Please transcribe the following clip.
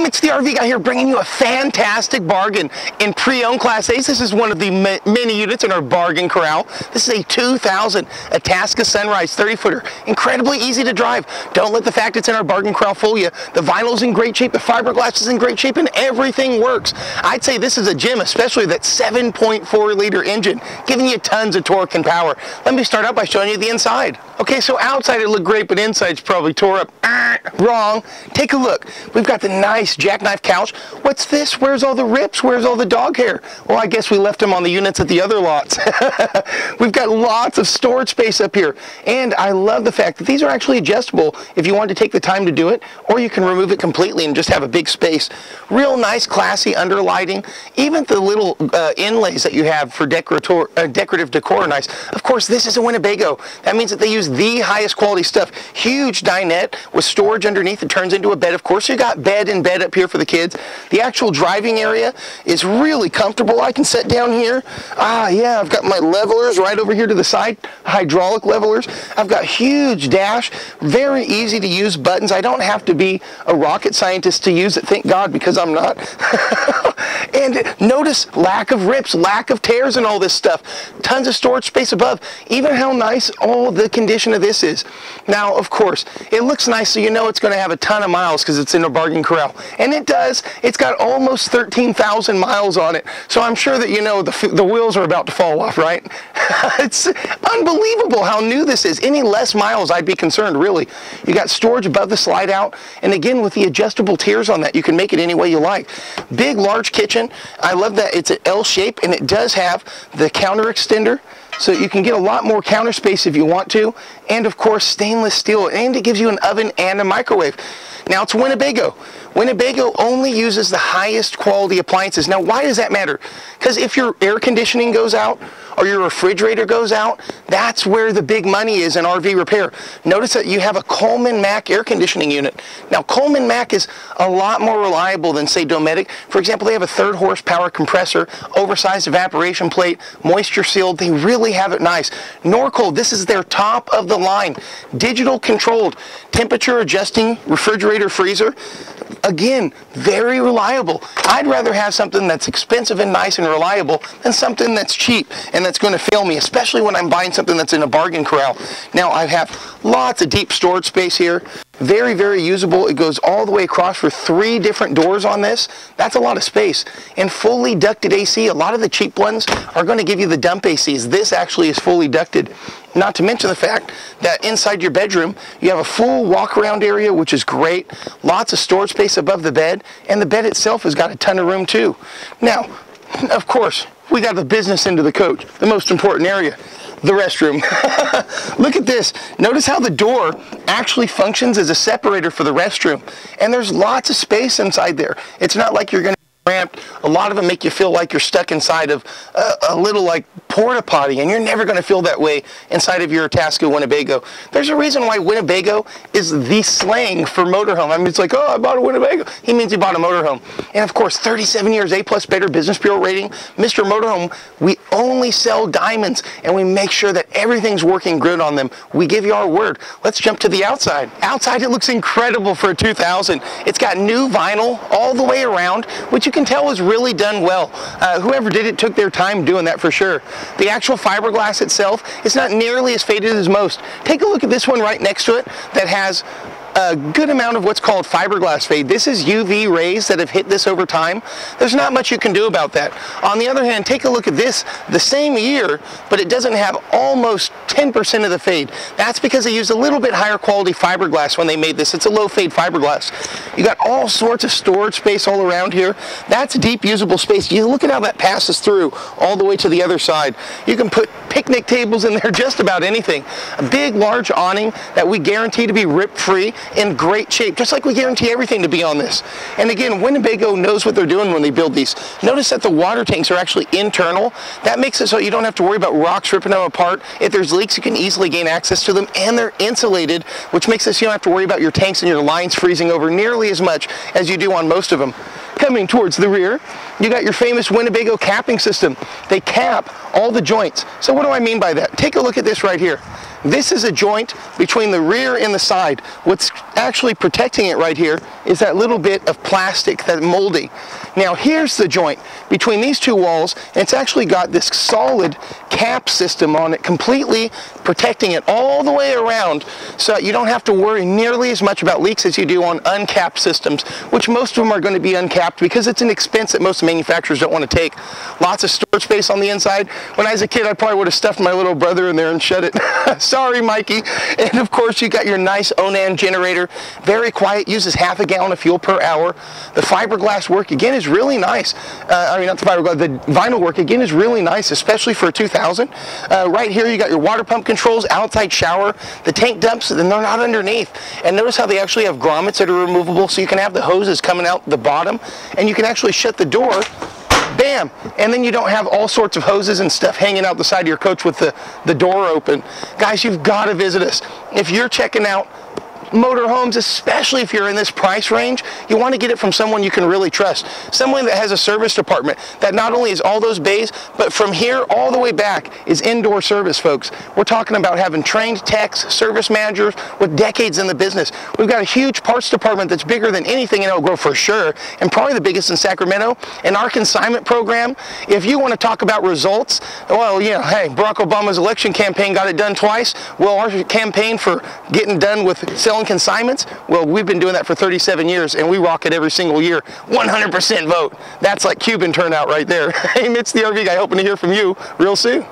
Mitch, the RV guy here, bringing you a fantastic bargain in pre-owned Class A's. This is one of the many units in our bargain corral. This is a 2000 Itasca Sunrise 30-footer. Incredibly easy to drive. Don't let the fact it's in our bargain corral fool you. The vinyl's in great shape, the fiberglass is in great shape, and everything works. I'd say this is a gem, especially that 7.4-liter engine, giving you tons of torque and power. Let me start out by showing you the inside. Okay, so outside it looked great, but inside's probably tore up. Wrong. Take a look. We've got the nice jackknife couch. What's this? Where's all the rips? Where's all the dog hair? Well, I guess we left them on the units at the other lots. We've got lots of storage space up here, and I love the fact that these are actually adjustable if you want to take the time to do it, or you can remove it completely and just have a big space. Real nice, classy underlighting. Even the little inlays that you have for decorative decor are nice. Of course, this is a Winnebago. That means that they use the highest quality stuff. Huge dinette with storage underneath. It turns into a bed. Of course, you got bed and bed up here for the kids. The actual driving area is really comfortable. I can sit down here. Yeah, I've got my levelers right over here to the side, hydraulic levelers. I've got huge dash, very easy to use buttons. I don't have to be a rocket scientist to use it, thank God, because I'm not. And notice lack of rips, lack of tears and all this stuff. Tons of storage space above. Even how nice all the condition of this is. Now, of course, it looks nice, so you know it's going to have a ton of miles because it's in a bargain corral. And it does. It's got almost 13,000 miles on it. So I'm sure that you know the wheels are about to fall off, right? It's unbelievable how new this is. Any less miles, I'd be concerned, really. You got storage above the slide out. And again, with the adjustable tiers on that, you can make it any way you like. Big, large kitchen. I love that it's an L shape, and it does have the counter extender, so you can get a lot more counter space if you want to. And of course, stainless steel, and it gives you an oven and a microwave. Now, it's Winnebago. Winnebago only uses the highest quality appliances. Now, why does that matter? Because if your air conditioning goes out or your refrigerator goes out, that's where the big money is in RV repair. Notice that you have a Coleman Mac Air Conditioning unit. Now, Coleman Mac is a lot more reliable than, say, Dometic. For example, they have a 3rd horsepower compressor, oversized evaporation plate, moisture sealed. They really have it nice. Norcold, this is their top of the line. Digital controlled, temperature adjusting refrigerator freezer. Again, very reliable. I'd rather have something that's expensive and nice and reliable than something that's cheap and that's going to fail me, especially when I'm buying something that's in a bargain corral. Now, I have lots of deep storage space here. Very, very usable. It goes all the way across for 3 different doors on this. That's a lot of space. And fully ducted AC. A lot of the cheap ones are going to give you the dump ACs. This actually is fully ducted. Not to mention the fact that inside your bedroom, you have a full walk-around area, which is great. Lots of storage space above the bed, and the bed itself has got a ton of room too. Now, of course, we got the business end of the coach, the most important area, the restroom. Look at this. Notice how the door actually functions as a separator for the restroom. And there's lots of space inside there. It's not like you're going to cramped. A lot of them make you feel like you're stuck inside of a little like porta potty, and you're never going to feel that way inside of your Itasca Winnebago. There's a reason why Winnebago is the slang for motorhome. I mean, it's like, oh, I bought a Winnebago. He means he bought a motorhome. And of course, 37 years A+ Better Business Bureau rating. Mr. Motorhome, we only sell diamonds, and we make sure that everything's working good on them. We give you our word. Let's jump to the outside. Outside, it looks incredible for a 2000. It's got new vinyl all the way around, which you can tell is really done well. Whoever did it took their time doing that for sure. The actual fiberglass itself is not nearly as faded as most. Take a look at this one right next to it that has a good amount of what's called fiberglass fade. This is UV rays that have hit this over time. There's not much you can do about that. On the other hand, take a look at this, the same year, but it doesn't have almost 10% of the fade. That's because they used a little bit higher quality fiberglass when they made this. It's a low fade fiberglass. You got all sorts of storage space all around here. That's deep usable space. You look at how that passes through all the way to the other side. You can put picnic tables in there, just about anything. A big, large awning that we guarantee to be rip-free, in great shape, just like we guarantee everything to be on this. And again, Winnebago knows what they're doing when they build these. Notice that the water tanks are actually internal. That makes it so you don't have to worry about rocks ripping them apart. If there's leaks, you can easily gain access to them, and they're insulated, which makes it so you don't have to worry about your tanks and your lines freezing over nearly as much as you do on most of them. Coming towards the rear, you got your famous Winnebago capping system. They cap all the joints. So what do I mean by that? Take a look at this right here. This is a joint between the rear and the side. What's actually protecting it right here is that little bit of plastic, that molding. Now here's the joint between these two walls, and it's actually got this solid cap system on it, completely protecting it all the way around, so you don't have to worry nearly as much about leaks as you do on uncapped systems, which most of them are going to be uncapped because it's an expense that most manufacturers don't want to take. Lots of storage space on the inside. When I was a kid, I probably would have stuffed my little brother in there and shut it. Sorry, Mikey. And of course, you got your nice Onan generator. Very quiet, uses half a gallon of fuel per hour. The fiberglass work, again, is really nice. I mean, not the fiberglass, the vinyl work, again, is really nice, especially for a 2000. Right here, you got your water pump controls, outside shower, the tank dumps, and they're not underneath. And notice how they actually have grommets that are removable, so you can have the hoses coming out the bottom, and you can actually shut the door. Bam! And then you don't have all sorts of hoses and stuff hanging out the side of your coach with the door open. Guys, you've got to visit us. If you're checking out motorhomes, especially if you're in this price range, you want to get it from someone you can really trust. Someone that has a service department that not only is all those bays, but from here all the way back is indoor service, folks. We're talking about having trained techs, service managers with decades in the business. We've got a huge parts department that's bigger than anything in Elk Grove for sure, and probably the biggest in Sacramento. And our consignment program, if you want to talk about results, well, yeah, hey, Barack Obama's election campaign got it done twice. Well, our campaign for getting done with selling consignments, well, we've been doing that for 37 years, and we rock it every single year. 100% vote. That's like Cuban turnout right there. Hey, Mitch, the RV guy, hoping to hear from you real soon.